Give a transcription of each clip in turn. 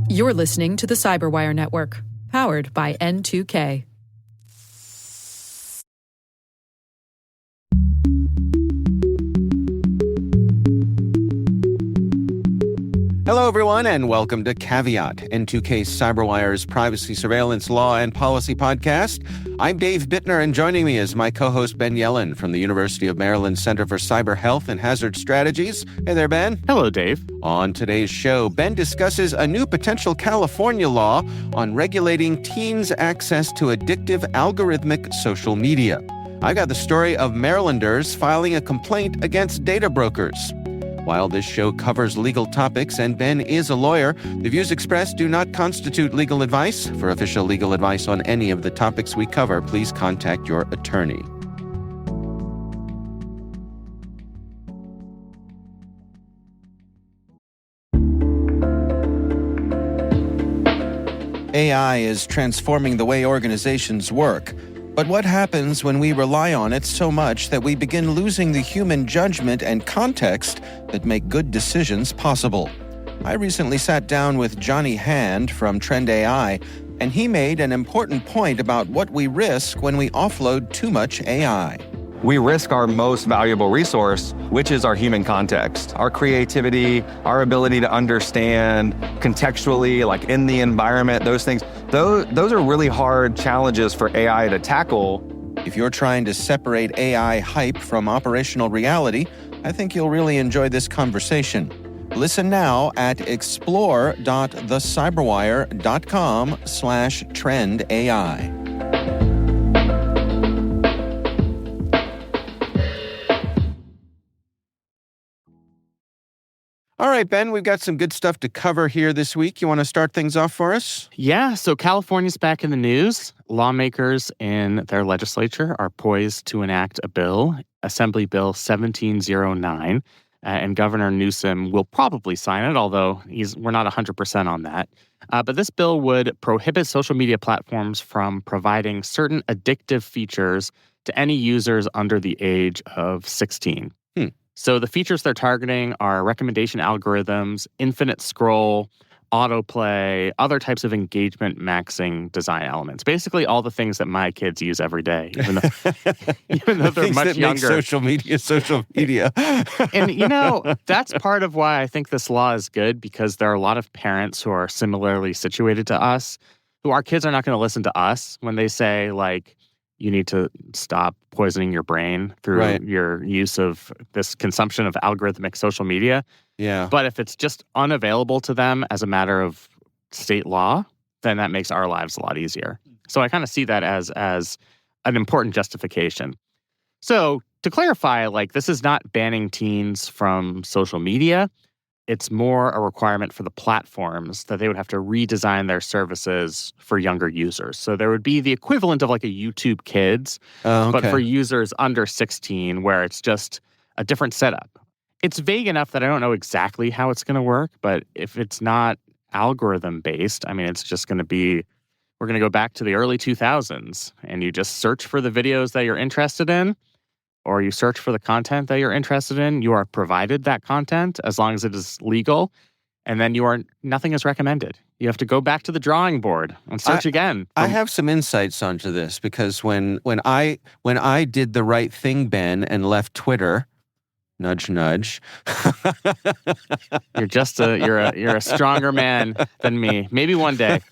You're listening to the Cyberwire Network, powered by N2K. Hello, everyone, and welcome to Caveat, N2K's Cyberwire's privacy, surveillance, law, and policy podcast. I'm Dave Bittner, and joining me is my co-host Ben Yellen from the University of Maryland Center for Cyber Health and Hazard Strategies. Hey there, Ben. Hello, Dave. On today's show, Ben discusses a new potential California law on regulating teens' access to addictive algorithmic social media. I got the story of Marylanders filing a complaint against data brokers. While this show covers legal topics and Ben is a lawyer, the views expressed do not constitute legal advice. For official legal advice on any of the topics we cover, please contact your attorney. AI is transforming the way organizations work. But what happens when we rely on it so much that we begin losing the human judgment and context that make good decisions possible? I recently sat down with Johnny Hand from Trend AI, and he made an important point about what we risk when we offload too much AI. We risk our most valuable resource, which is our human context, our creativity, our ability to understand contextually, like in the environment, those things. Those are really hard challenges for AI to tackle. If you're trying to separate AI hype from operational reality, I think you'll really enjoy this conversation. Listen now at explore.thecyberwire.com/trendai. All right, Ben, we've got some good stuff to cover here this week. You want to start things off for us? Yeah, so California's back in the news. Lawmakers in their legislature are poised to enact a bill, Assembly Bill 1709, and Governor Newsom will probably sign it, although we're not 100% on that. But this bill would prohibit social media platforms from providing certain addictive features to any users under the age of 16. So the features they're targeting are recommendation algorithms, infinite scroll, autoplay, other types of engagement maxing design elements. Basically all the things that my kids use every day, even though they're much younger. Make social media. And, that's part of why I think this law is good, because there are a lot of parents who are similarly situated to us, who our kids are not going to listen to us when they say, like, you need to stop poisoning your brain through your use of this consumption of algorithmic social media. Yeah. But if it's just unavailable to them as a matter of state law, then that makes our lives a lot easier. So I kind of see that as an important justification. So to clarify, like, this is not banning teens from social media. It's more a requirement for the platforms that they would have to redesign their services for younger users. So there would be the equivalent of like a YouTube Kids, but for users under 16, where it's just a different setup. It's vague enough that I don't know exactly how it's going to work, but if it's not algorithm-based, I mean, it's just going to be, we're going to go back to the early 2000s, and you just search for the videos that you're interested in, or you search for the content that you're interested in, you are provided that content as long as it is legal, and then nothing is recommended. You have to go back to the drawing board and search again. I have some insights onto this, because when I did the right thing, Ben, and left Twitter, nudge, nudge. You're a stronger man than me. Maybe one day.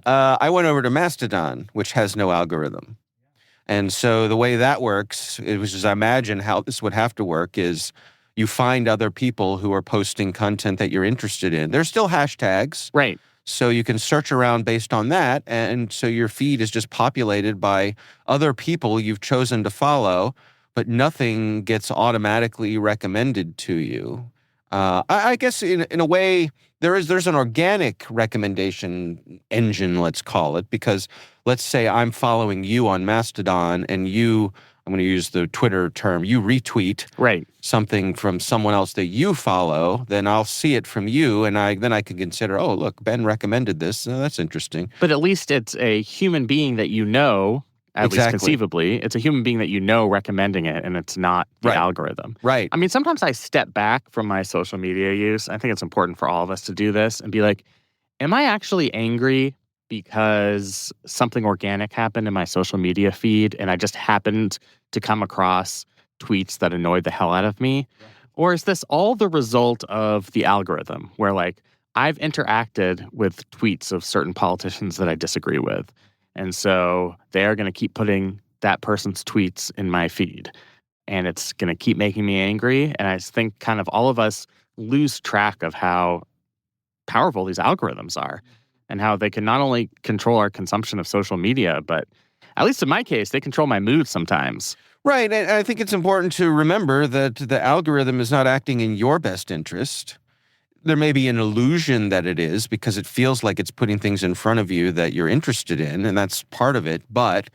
I went over to Mastodon, which has no algorithm. And so the way that works, which is I imagine how this would have to work, is you find other people who are posting content that you're interested in. There's still hashtags. Right. So you can search around based on that. And so your feed is just populated by other people you've chosen to follow, but nothing gets automatically recommended to you. I guess in a way, there's an organic recommendation engine, let's call it, because let's say I'm following you on Mastodon and I'm going to use the Twitter term, you retweet something from someone else that you follow, then I'll see it from you, and then I can consider, oh, look, Ben recommended this. That's interesting. But at least it's a human being that you know at least Exactly. conceivably. It's a human being that you know recommending it, and it's not the Right. algorithm. Right. I mean, sometimes I step back from my social media use. I think it's important for all of us to do this and be like, am I actually angry because something organic happened in my social media feed and I just happened to come across tweets that annoyed the hell out of me? Right. Or is this all the result of the algorithm where, like, I've interacted with tweets of certain politicians that I disagree with, and so they are going to keep putting that person's tweets in my feed, and it's going to keep making me angry. And I think kind of all of us lose track of how powerful these algorithms are and how they can not only control our consumption of social media, but at least in my case, they control my mood sometimes. Right. And I think it's important to remember that the algorithm is not acting in your best interest. There may be an illusion that it is because it feels like it's putting things in front of you that you're interested in, and that's part of it. But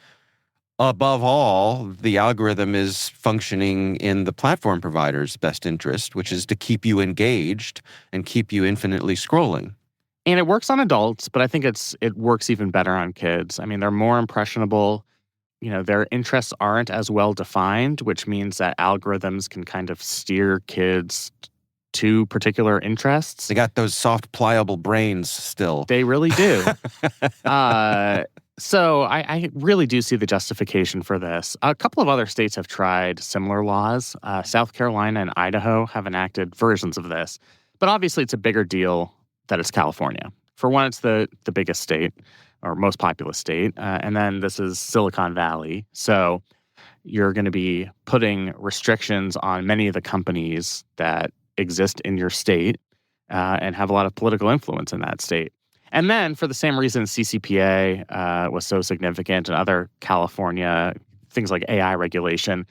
above all, the algorithm is functioning in the platform provider's best interest, which is to keep you engaged and keep you infinitely scrolling. And it works on adults, but I think it works even better on kids. I mean, they're more impressionable. Their interests aren't as well defined, which means that algorithms can kind of steer kids to particular interests. They got those soft, pliable brains still. They really do. So I really do see the justification for this. A couple of other states have tried similar laws. South Carolina and Idaho have enacted versions of this. But obviously, it's a bigger deal that it's California. For one, it's the biggest state or most populous state. And then this is Silicon Valley. So you're going to be putting restrictions on many of the companies that exist in your state and have a lot of political influence in that state. And then for the same reason CCPA was so significant and other California things like AI regulation,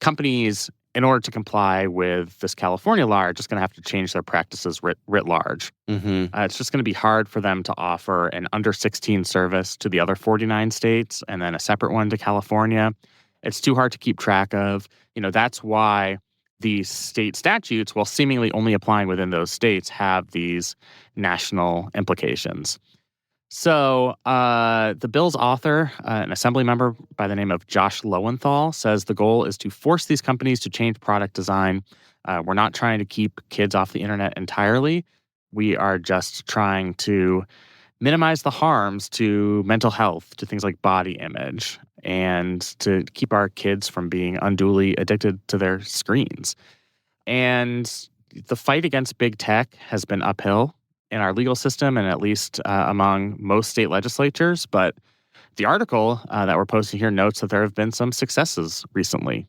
companies, in order to comply with this California law, are just going to have to change their practices writ large. Mm-hmm. It's just going to be hard for them to offer an under 16 service to the other 49 states and then a separate one to California. It's too hard to keep track of. That's why these state statutes, while seemingly only applying within those states, have these national implications. So the bill's author, an assembly member by the name of Josh Lowenthal, says the goal is to force these companies to change product design. We're not trying to keep kids off the internet entirely. We are just trying to minimize the harms to mental health, to things like body image, and to keep our kids from being unduly addicted to their screens. And the fight against big tech has been uphill in our legal system and at least among most state legislatures. But the article that we're posting here notes that there have been some successes recently.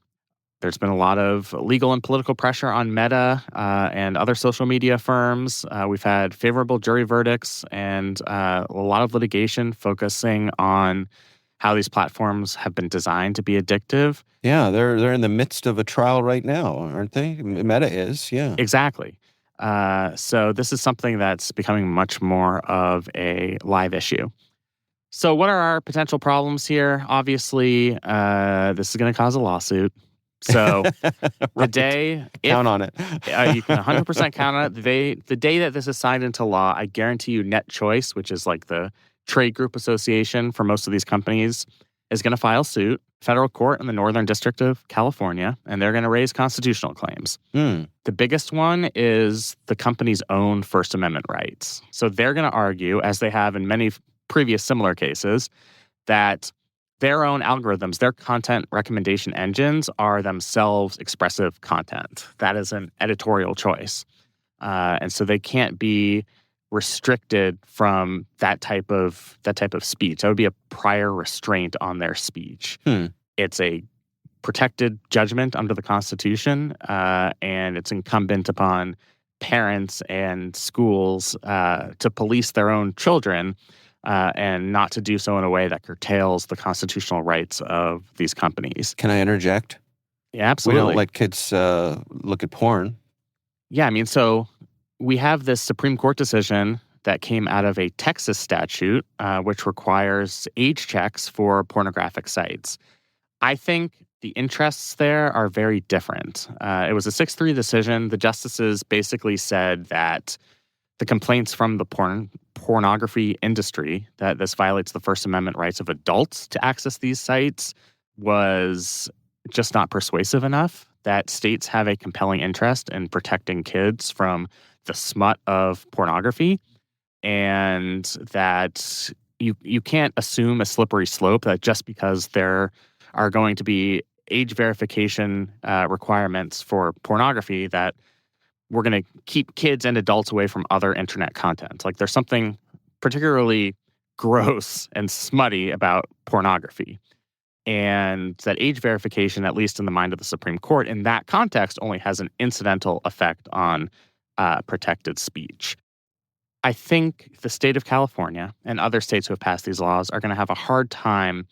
There's been a lot of legal and political pressure on Meta and other social media firms. We've had favorable jury verdicts and a lot of litigation focusing on how these platforms have been designed to be addictive. Yeah, they're in the midst of a trial right now, aren't they? Meta is, yeah. Exactly. So this is something that's becoming much more of a live issue. So what are our potential problems here? Obviously, this is going to cause a lawsuit. So the day... Count on it. You can 100% count on it. The day that this is signed into law, I guarantee you Net Choice, which is like the trade group association for most of these companies, is going to file suit, federal court in the Northern District of California, and they're going to raise constitutional claims. The biggest one is the company's own First Amendment rights. So they're going to argue, as they have in many previous similar cases, that their own algorithms, their content recommendation engines are themselves expressive content. That is an editorial choice. And so they can't be restricted from that type of speech. That would be a prior restraint on their speech. It's a protected judgment under the Constitution, and it's incumbent upon parents and schools to police their own children and not to do so in a way that curtails the constitutional rights of these companies. Can I interject? Yeah, absolutely. We don't let kids look at porn. Yeah, I mean, so we have this Supreme Court decision that came out of a Texas statute, which requires age checks for pornographic sites. I think the interests there are very different. It was a 6-3 decision. The justices basically said that the complaints from the pornography industry that this violates the First Amendment rights of adults to access these sites was just not persuasive enough, that states have a compelling interest in protecting kids from the smut of pornography, and that you can't assume a slippery slope that just because there are going to be age verification requirements for pornography that we're going to keep kids and adults away from other internet content. Like, there's something particularly gross and smutty about pornography. And that age verification, at least in the mind of the Supreme Court, in that context, only has an incidental effect on protected speech. I think the state of California and other states who have passed these laws are going to have a hard time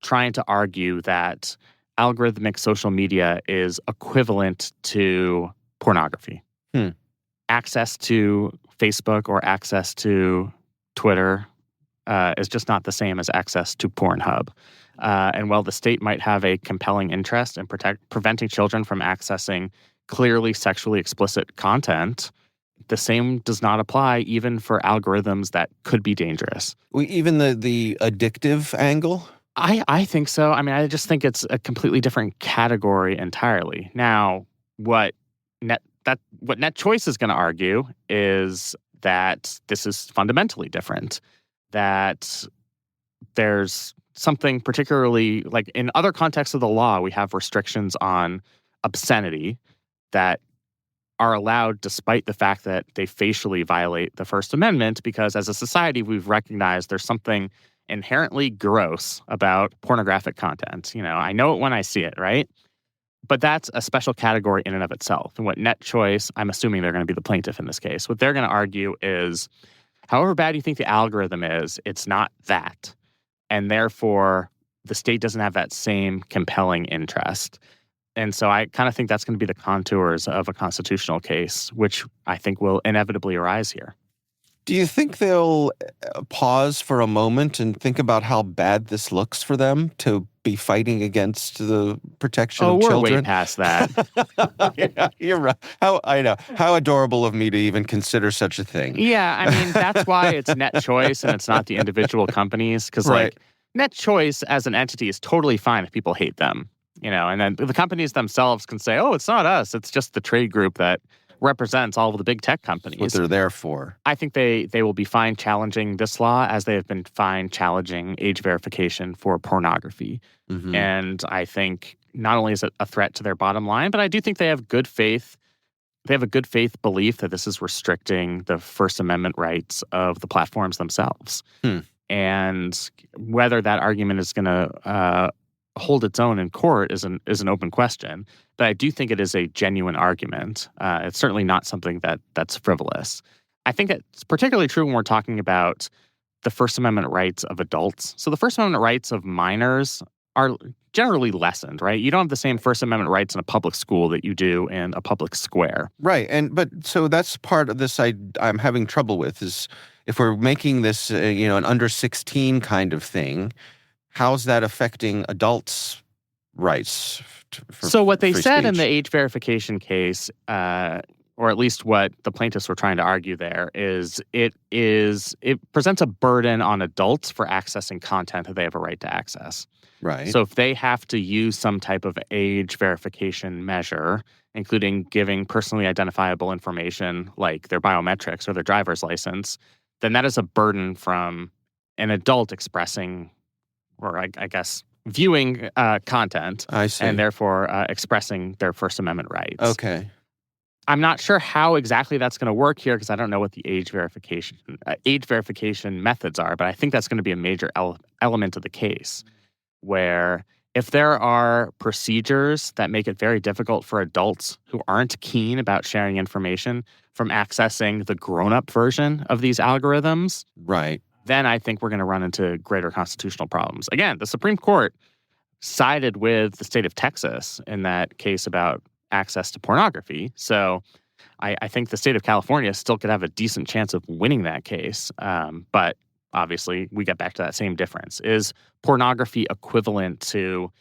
trying to argue that algorithmic social media is equivalent to pornography. Access to Facebook or access to Twitter is just not the same as access to Pornhub. And while the state might have a compelling interest in preventing children from accessing clearly sexually explicit content, the same does not apply even for algorithms that could be dangerous. Even the addictive angle? I think so. I mean, I just think it's a completely different category entirely. Now, what Net Choice is going to argue is that this is fundamentally different, that there's something particularly, like in other contexts of the law, we have restrictions on obscenity that are allowed despite the fact that they facially violate the First Amendment, because as a society, we've recognized there's something inherently gross about pornographic content. You know, I know it when I see it, right? But that's a special category in and of itself. And what Net Choice, I'm assuming they're going to be the plaintiff in this case, what they're going to argue is, however bad you think the algorithm is, it's not that. And therefore, the state doesn't have that same compelling interest. And so I kind of think that's going to be the contours of a constitutional case, which I think will inevitably arise here. Do you think they'll pause for a moment and think about how bad this looks for them to be fighting against the protection of children? Oh, we're way past that. Yeah, you're right. I know. How adorable of me to even consider such a thing. Yeah, I mean, that's why it's Net Choice and it's not the individual companies. Because, like, Net Choice as an entity is totally fine if people hate them. You know, and then the companies themselves can say, oh, it's not us. It's just the trade group that represents all of the big tech companies. What they're there for. I think they will be fine challenging this law as they have been fine challenging age verification for pornography. Mm-hmm. And I think not only is it a threat to their bottom line, but I do think they have good faith. They have a good faith belief that this is restricting the First Amendment rights of the platforms themselves. And whether that argument is going to hold its own in court is an open question. But I do think it is a genuine argument. It's certainly not something that's frivolous. I think it's particularly true when we're talking about the First Amendment rights of adults. So the First Amendment rights of minors are generally lessened, right? You don't have the same First Amendment rights in a public school that you do in a public square. Right. But so that's part of this I'm having trouble with, is if we're making this an under 16 kind of thing, how's that affecting adults' rights? So what they said speech? in the age verification case, or at least what the plaintiffs were trying to argue there, is it presents a burden on adults for accessing content that they have a right to access. Right. So if they have to use some type of age verification measure, including giving personally identifiable information like their biometrics or their driver's license, then that is a burden from an adult expressing, or I guess viewing content. I see. And therefore expressing their First Amendment rights. Okay. I'm not sure how exactly that's going to work here because I don't know what the age verification methods are, but I think that's going to be a major element of the case, where if there are procedures that make it very difficult for adults who aren't keen about sharing information from accessing the grown-up version of these algorithms, right, then I think we're going to run into greater constitutional problems. Again, the Supreme Court sided with the state of Texas in that case about access to pornography. So I think the state of California still could have a decent chance of winning that case. But obviously, we get back to that same difference. Is pornography equivalent to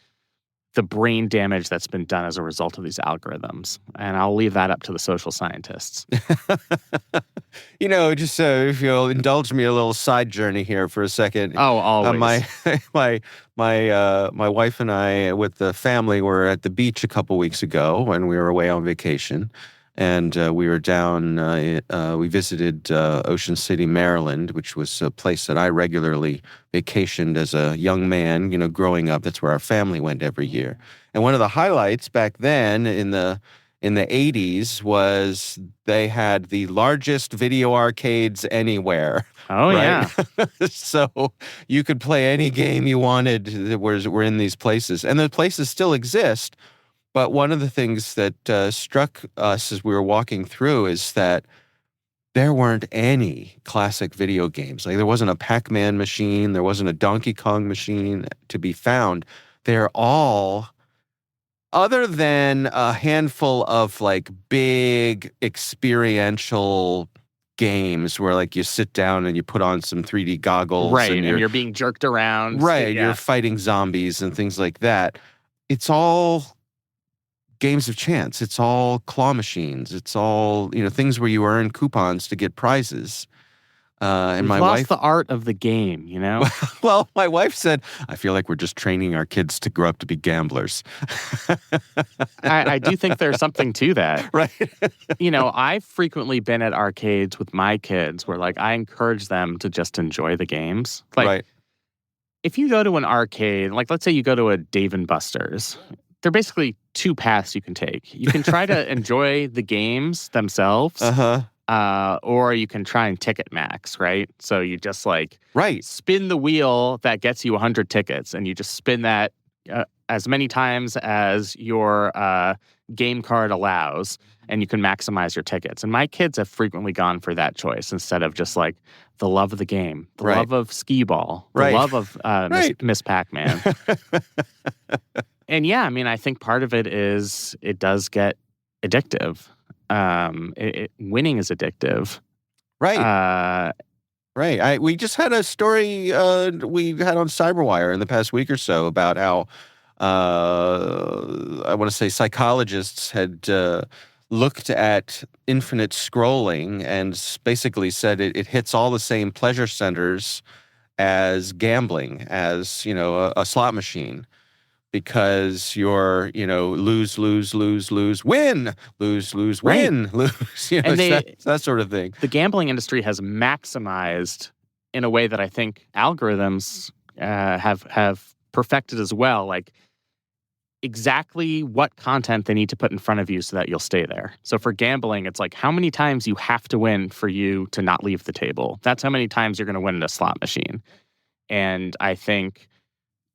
the brain damage that's been done as a result of these algorithms. And I'll leave that up to the social scientists. Just if you'll indulge me a little side journey here for a second. Oh, always. My wife and I, with the family, were at the beach a couple weeks ago when we were away on vacation. And we were down, we visited Ocean City, Maryland, which was a place that I regularly vacationed as a young man, growing up. That's where our family went every year. And one of the highlights back then in the 80s was they had the largest video arcades anywhere. Oh, right? Yeah. So you could play any game you wanted that were in these places. And the places still exist. But one of the things that struck us as we were walking through is that there weren't any classic video games. Like there wasn't a Pac-Man machine, there wasn't a Donkey Kong machine to be found. They're all, other than a handful of like big experiential games where like you sit down and you put on some 3D goggles. Right, and you're being jerked around. Right, Yeah. You're fighting zombies and things like that. It's all games of chance. It's all claw machines. It's all, things where you earn coupons to get prizes. And We've lost the art of the game, Well, my wife said, I feel like we're just training our kids to grow up to be gamblers. I do think there's something to that. Right. I've frequently been at arcades with my kids where, like, I encourage them to just enjoy the games. Like, right. If you go to an arcade, like, let's say you go to a Dave & Buster's, there are basically two paths you can take. You can try to enjoy the games themselves. Or you can try and ticket max, right? So you just spin the wheel that gets you 100 tickets, and you just spin that as many times as your game card allows, and you can maximize your tickets. And my kids have frequently gone for that choice instead of just like the love of the game, the love of skee ball, the love of Miss Pac-Man. And yeah, I think part of it is it does get addictive. Winning is addictive. Right. Right. We just had a story we had on Cyberwire in the past week or so about how I want to say psychologists had looked at infinite scrolling and basically said it hits all the same pleasure centers as gambling, as, a slot machine. Because you're, lose, lose, lose, lose, win, lose, lose, win, lose, and that sort of thing. The gambling industry has maximized in a way that I think algorithms have perfected as well, like exactly what content they need to put in front of you so that you'll stay there. So for gambling, it's like how many times you have to win for you to not leave the table. That's how many times you're going to win in a slot machine. And I think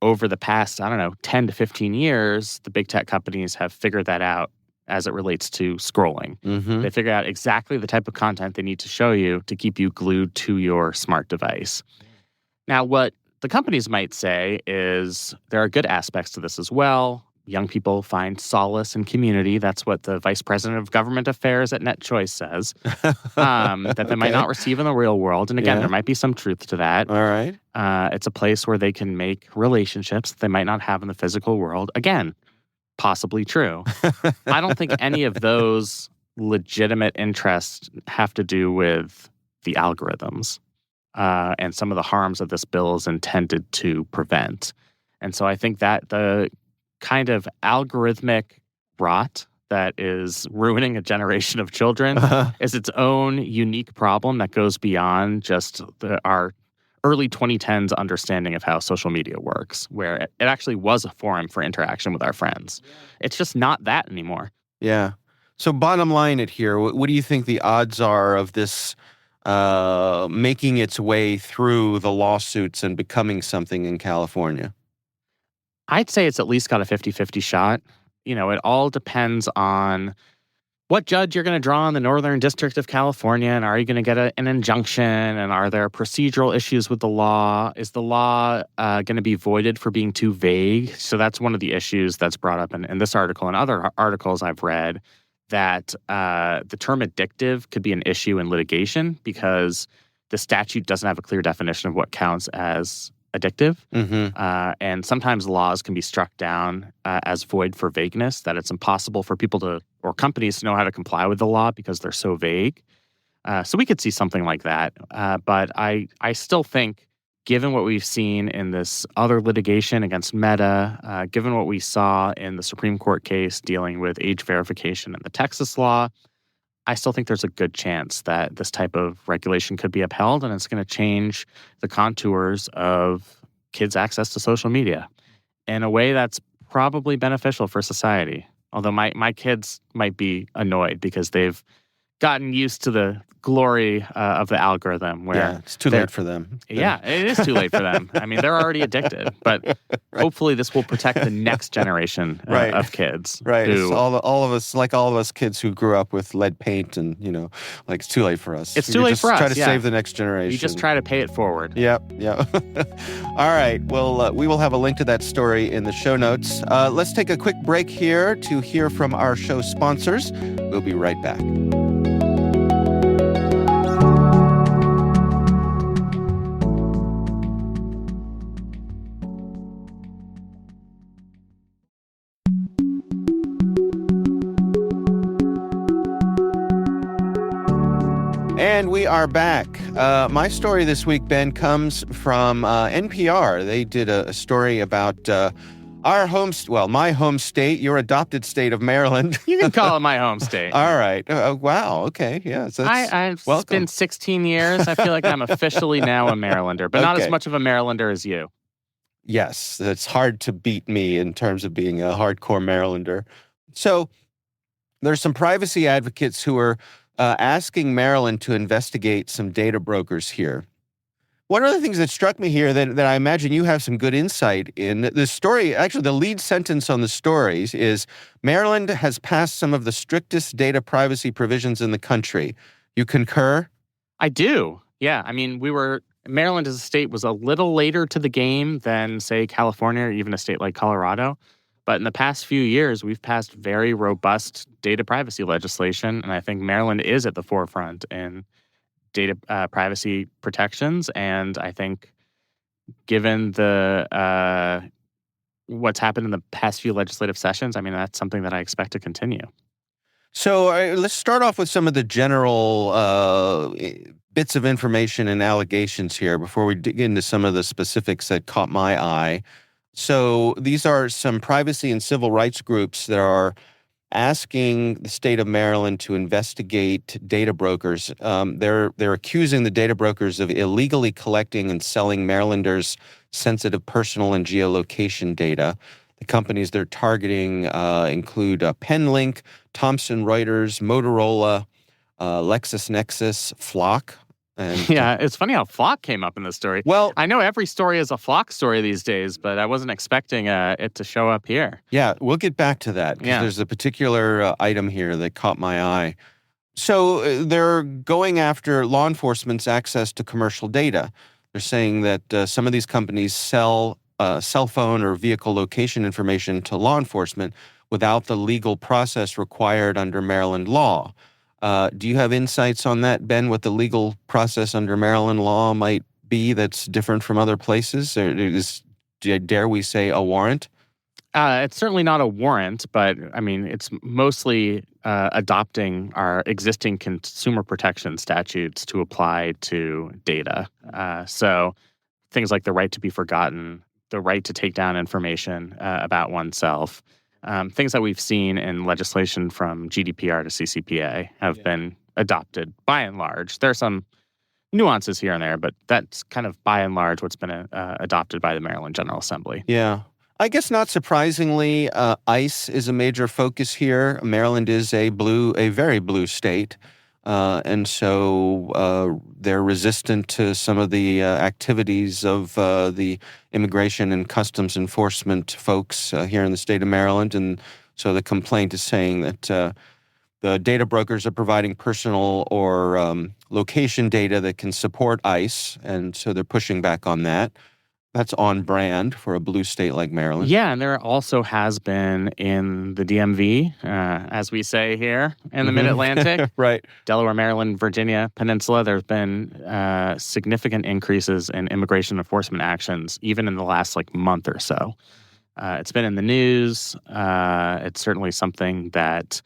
over the past, 10 to 15 years, the big tech companies have figured that out as it relates to scrolling. Mm-hmm. They figure out exactly the type of content they need to show you to keep you glued to your smart device. Now, what the companies might say is there are good aspects to this as well. Young people find solace in community. That's what the vice president of government affairs at NetChoice says, that they might not receive in the real world. And again, there might be some truth to that. All right. It's a place where they can make relationships that they might not have in the physical world. Again, possibly true. I don't think any of those legitimate interests have to do with the algorithms and some of the harms that this bill is intended to prevent. And so I think that the kind of algorithmic rot that is ruining a generation of children is its own unique problem that goes beyond just our early 2010s understanding of how social media works, where it actually was a forum for interaction with our friends. It's just not that anymore. Yeah. So bottom line it here, what do you think the odds are of this making its way through the lawsuits and becoming something in California? I'd say it's at least got a 50-50 shot. It all depends on what judge you're going to draw in the Northern District of California, and are you going to get an injunction, and are there procedural issues with the law? Is the law going to be voided for being too vague? So that's one of the issues that's brought up in this article and other articles I've read, that the term addictive could be an issue in litigation because the statute doesn't have a clear definition of what counts as addictive. Mm-hmm. And sometimes laws can be struck down as void for vagueness, that it's impossible for people to, or companies to know how to comply with the law because they're so vague. So we could see something like that. But I still think, given what we've seen in this other litigation against Meta, given what we saw in the Supreme Court case dealing with age verification in the Texas law, I still think there's a good chance that this type of regulation could be upheld, and it's going to change the contours of kids' access to social media in a way that's probably beneficial for society. Although my kids might be annoyed because they've gotten used to the glory of the algorithm where it's too late for them. Yeah, it is too late for them. I mean, they're already addicted, but hopefully this will protect the next generation of kids. Right. Who, it's all of us kids who grew up with lead paint and, it's too late for us. It's too late for us. Try to save the next generation. You just try to pay it forward. Yep. All right. Well, we will have a link to that story in the show notes. Let's take a quick break here to hear from our show sponsors. We'll be right back. And we are back. My story this week, Ben, comes from NPR. They did a story about my home state, your adopted state of Maryland. You can call it my home state. All right. Wow. Okay. Yeah. So I've been 16 years. I feel like I'm officially now a Marylander, but not as much of a Marylander as you. Yes. It's hard to beat me in terms of being a hardcore Marylander. So there's some privacy advocates who are asking Maryland to investigate some data brokers here. One of the things that struck me here that I imagine you have some good insight in, the story, actually the lead sentence on the stories is, Maryland has passed some of the strictest data privacy provisions in the country. You concur? I do. Yeah. I mean, Maryland as a state was a little later to the game than, say, California or even a state like Colorado. But in the past few years, we've passed very robust data privacy legislation, and I think Maryland is at the forefront in data privacy protections. And I think, given the what's happened in the past few legislative sessions, I mean, that's something that I expect to continue. So let's start off with some of the general bits of information and allegations here before we dig into some of the specifics that caught my eye. So these are some privacy and civil rights groups that are asking the state of Maryland to investigate data brokers. They're accusing the data brokers of illegally collecting and selling Marylanders' sensitive personal and geolocation data. The companies they're targeting include Penlink, Thomson Reuters, Motorola, LexisNexis, Flock. And, yeah, it's funny how Flock came up in this story. Well, I know every story is a Flock story these days, but I wasn't expecting it to show up here. Yeah, we'll get back to that because there's a particular item here that caught my eye. So they're going after law enforcement's access to commercial data. They're saying that some of these companies sell cell phone or vehicle location information to law enforcement without the legal process required under Maryland law. Do you have insights on that, Ben, what the legal process under Maryland law might be that's different from other places? Or dare we say, a warrant? It's certainly not a warrant, but I mean, it's mostly adopting our existing consumer protection statutes to apply to data. So things like the right to be forgotten, the right to take down information about oneself, things that we've seen in legislation from GDPR to CCPA have been adopted by and large. There are some nuances here and there, but that's kind of by and large what's been adopted by the Maryland General Assembly. Yeah. I guess not surprisingly, ICE is a major focus here. Maryland is a very blue state. And so they're resistant to some of the activities of the immigration and customs enforcement folks here in the state of Maryland. And so the complaint is saying that the data brokers are providing personal or location data that can support ICE. And so they're pushing back on that. That's on brand for a blue state like Maryland. Yeah, and there also has been in the DMV, as we say here in the Mid-Atlantic, Right. Delaware, Maryland, Virginia Peninsula, there's been significant increases in immigration enforcement actions, even in the last month or so. It's been in the news. It's certainly something that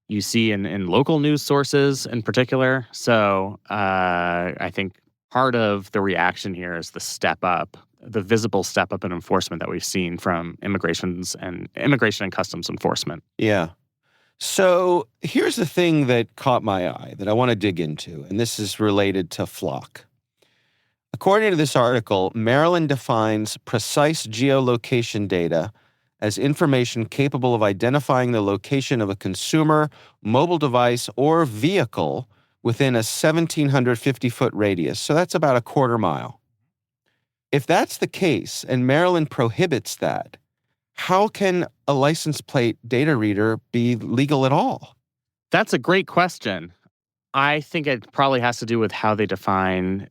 you see in local news sources in particular. So I think part of the reaction here is the visible step up in enforcement that we've seen from immigration and customs enforcement. Yeah. So here's the thing that caught my eye that I want to dig into, and this is related to flock. According to this article, Maryland defines precise geolocation data as information capable of identifying the location of a consumer, mobile device, or vehicle within a 1,750-foot radius. So that's about a quarter mile. If that's the case, and Maryland prohibits that, how can a license plate data reader be legal at all? That's a great question. I think it probably has to do with how they define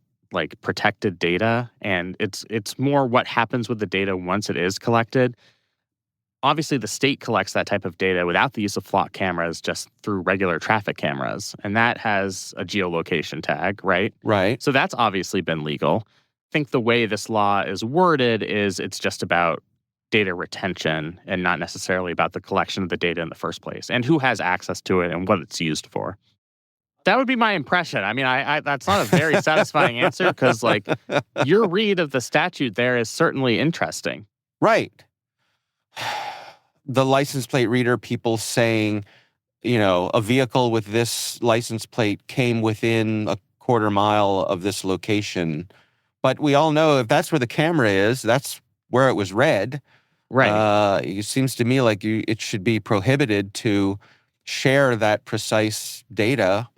protected data, and it's more what happens with the data once it is collected. Obviously, the state collects that type of data without the use of flock cameras, just through regular traffic cameras, and that has a geolocation tag, right? Right. So that's obviously been legal. I think the way this law is worded is it's just about data retention and not necessarily about the collection of the data in the first place and who has access to it and what it's used for. That would be my impression. I mean, I that's not a very satisfying answer because, your read of the statute there is certainly interesting. Right. The license plate reader, people saying, a vehicle with this license plate came within a quarter mile of this location. But we all know if that's where the camera is, that's where it was read. Right. It seems to me like it should be prohibited to share that precise data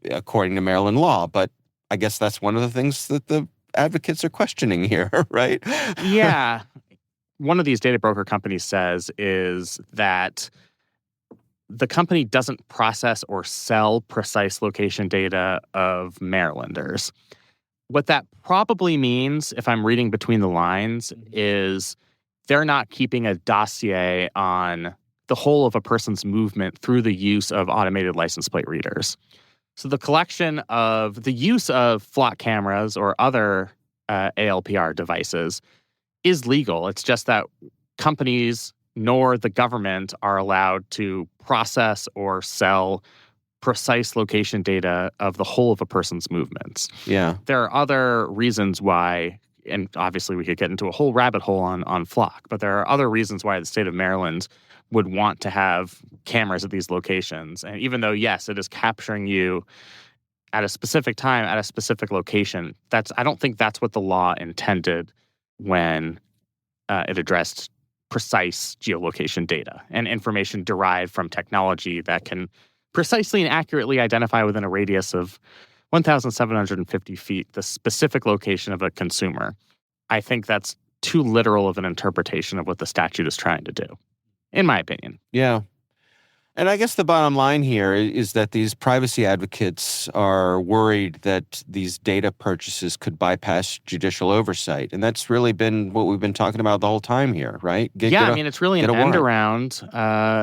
according to Maryland law. But I guess that's one of the things that the advocates are questioning here, right? Yeah. One of these data broker companies says is that the company doesn't process or sell precise location data of Marylanders. What that probably means, if I'm reading between the lines, is they're not keeping a dossier on the whole of a person's movement through the use of automated license plate readers. So the use of flock cameras or other ALPR devices is legal. It's just that companies nor the government are allowed to process or sell precise location data of the whole of a person's movements. Yeah. There are other reasons why, and obviously we could get into a whole rabbit hole on flock, but there are other reasons why the state of Maryland would want to have cameras at these locations. And even though, yes, it is capturing you at a specific time, at a specific location, I don't think that's what the law intended when it addressed precise geolocation data and information derived from technology that can precisely and accurately identify within a radius of 1,750 feet the specific location of a consumer. I think that's too literal of an interpretation of what the statute is trying to do, in my opinion. Yeah. And I guess the bottom line here is that these privacy advocates are worried that these data purchases could bypass judicial oversight. And that's really been what we've been talking about the whole time here, right? It's really an end around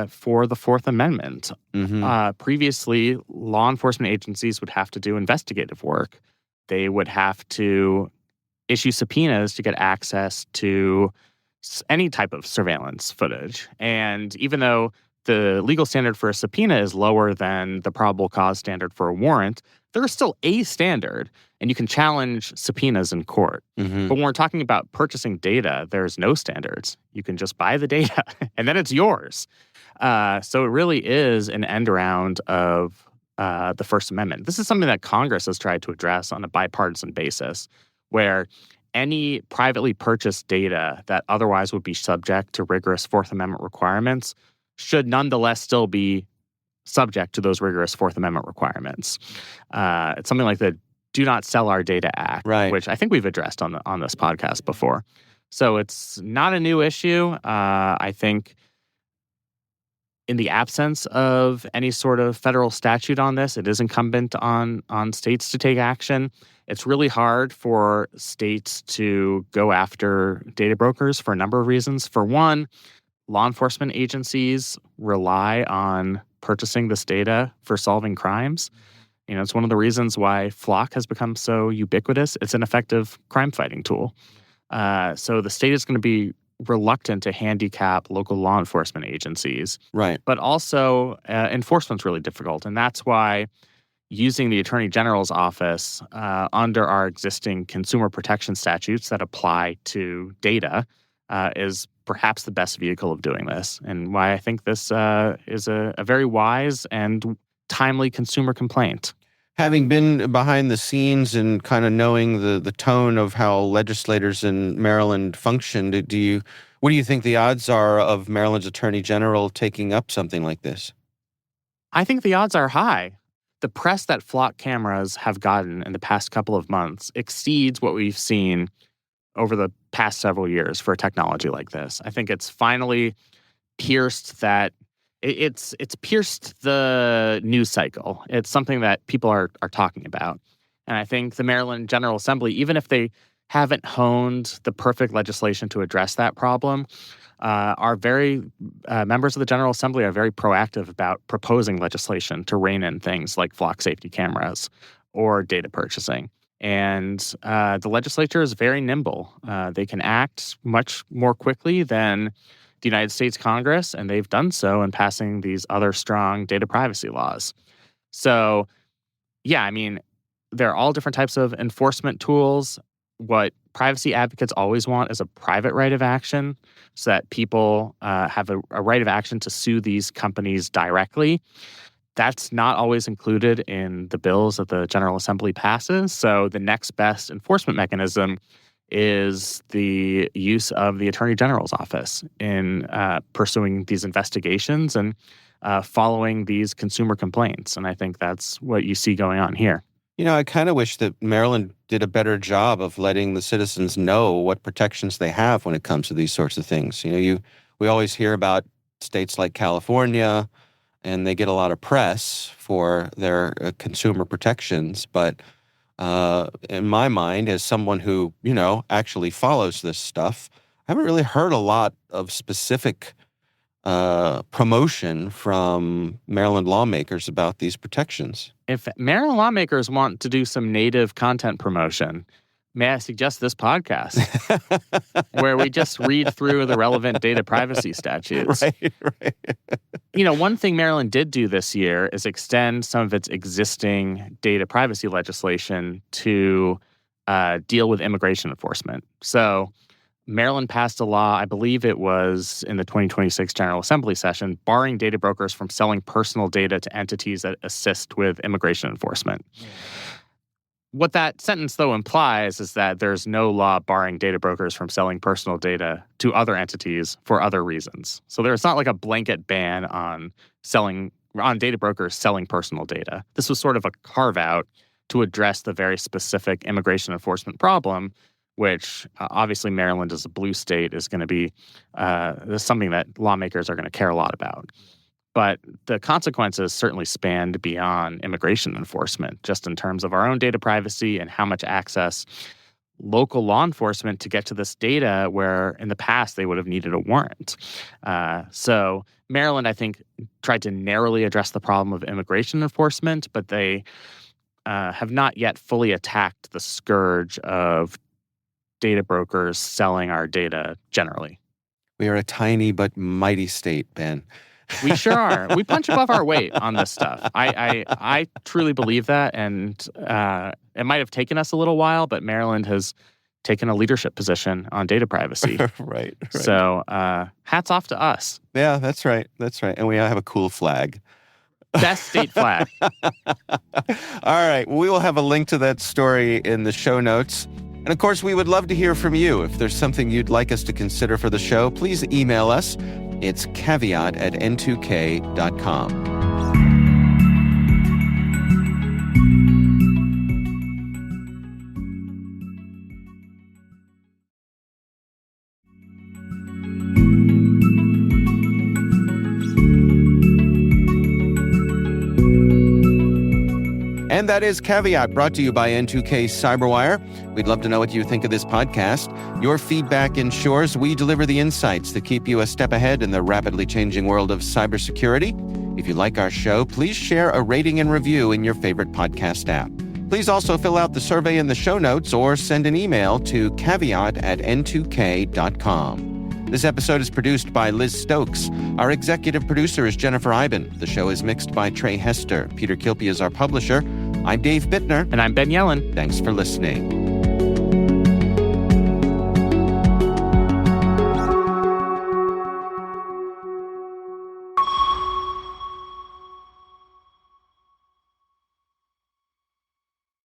for the Fourth Amendment. Mm-hmm. Previously, law enforcement agencies would have to do investigative work. They would have to issue subpoenas to get access to any type of surveillance footage. And even though the legal standard for a subpoena is lower than the probable cause standard for a warrant, there is still a standard, and you can challenge subpoenas in court. Mm-hmm. But when we're talking about purchasing data, there's no standards. You can just buy the data, and then it's yours. So it really is an end around of the First Amendment. This is something that Congress has tried to address on a bipartisan basis, where any privately purchased data that otherwise would be subject to rigorous Fourth Amendment requirements should nonetheless still be subject to those rigorous Fourth Amendment requirements. It's something like the Do Not Sell Our Data Act, right, which I think we've addressed on this podcast before. So it's not a new issue. I think in the absence of any sort of federal statute on this, it is incumbent on states to take action. It's really hard for states to go after data brokers for a number of reasons. For one, law enforcement agencies rely on purchasing this data for solving crimes. It's one of the reasons why Flock has become so ubiquitous. It's an effective crime-fighting tool. So the state is going to be reluctant to handicap local law enforcement agencies. Right. But also, enforcement's really difficult. And that's why using the Attorney General's office under our existing consumer protection statutes that apply to data is perhaps the best vehicle of doing this, and why I think this is a very wise and timely consumer complaint. Having been behind the scenes and kind of knowing the tone of how legislators in Maryland functioned, what do you think the odds are of Maryland's Attorney General taking up something like this? I think the odds are high. The press that Flock cameras have gotten in the past couple of months exceeds what we've seen over the past several years for a technology like this. I think it's finally pierced that. It's pierced the news cycle. It's something that people are talking about. And I think the Maryland General Assembly, even if they haven't honed the perfect legislation to address that problem, members of the General Assembly are very proactive about proposing legislation to rein in things like flock safety cameras or data purchasing. And the legislature is very nimble. They can act much more quickly than the United States Congress, and they've done so in passing these other strong data privacy laws. So, yeah, there are all different types of enforcement tools. What privacy advocates always want is a private right of action so that people have a right of action to sue these companies directly. That's not always included in the bills that the General Assembly passes. So the next best enforcement mechanism is the use of the Attorney General's office in pursuing these investigations and following these consumer complaints. And I think that's what you see going on here. I kind of wish that Maryland did a better job of letting the citizens know what protections they have when it comes to these sorts of things. We always hear about states like California, and they get a lot of press for their consumer protections, but in my mind, as someone who, actually follows this stuff, I haven't really heard a lot of specific promotion from Maryland lawmakers about these protections. If Maryland lawmakers want to do some native content promotion, may I suggest this podcast where we just read through the relevant data privacy statutes. Right. One thing Maryland did do this year is extend some of its existing data privacy legislation to deal with immigration enforcement. So Maryland passed a law, I believe it was in the 2026 General Assembly session, barring data brokers from selling personal data to entities that assist with immigration enforcement. Yeah. What that sentence, though, implies is that there's no law barring data brokers from selling personal data to other entities for other reasons. So there's not like a blanket ban on data brokers selling personal data. This was sort of a carve-out to address the very specific immigration enforcement problem, which obviously Maryland as a blue state is going to be something that lawmakers are going to care a lot about. But the consequences certainly spanned beyond immigration enforcement, just in terms of our own data privacy and how much access local law enforcement to get to this data where in the past they would have needed a warrant. So Maryland, I think, tried to narrowly address the problem of immigration enforcement, but they have not yet fully attacked the scourge of data brokers selling our data generally. We are a tiny but mighty state, Ben. We sure are. We punch above our weight on this stuff. I truly believe that, and it might have taken us a little while, but Maryland has taken a leadership position on data privacy. Right. So hats off to us. Yeah, that's right. And we have a cool flag. Best state flag. All right. We will have a link to that story in the show notes. And of course, we would love to hear from you. If there's something you'd like us to consider for the show, please email us. It's caveat@n2k.com. And that is Caveat, brought to you by N2K Cyberwire. We'd love to know what you think of this podcast. Your feedback ensures we deliver the insights that keep you a step ahead in the rapidly changing world of cybersecurity. If you like our show, please share a rating and review in your favorite podcast app. Please also fill out the survey in the show notes or send an email to caveat@n2k.com. This episode is produced by Liz Stokes. Our executive producer is Jennifer Iben. The show is mixed by Trey Hester. Peter Kilpie is our publisher. I'm Dave Bittner. And I'm Ben Yellen. Thanks for listening.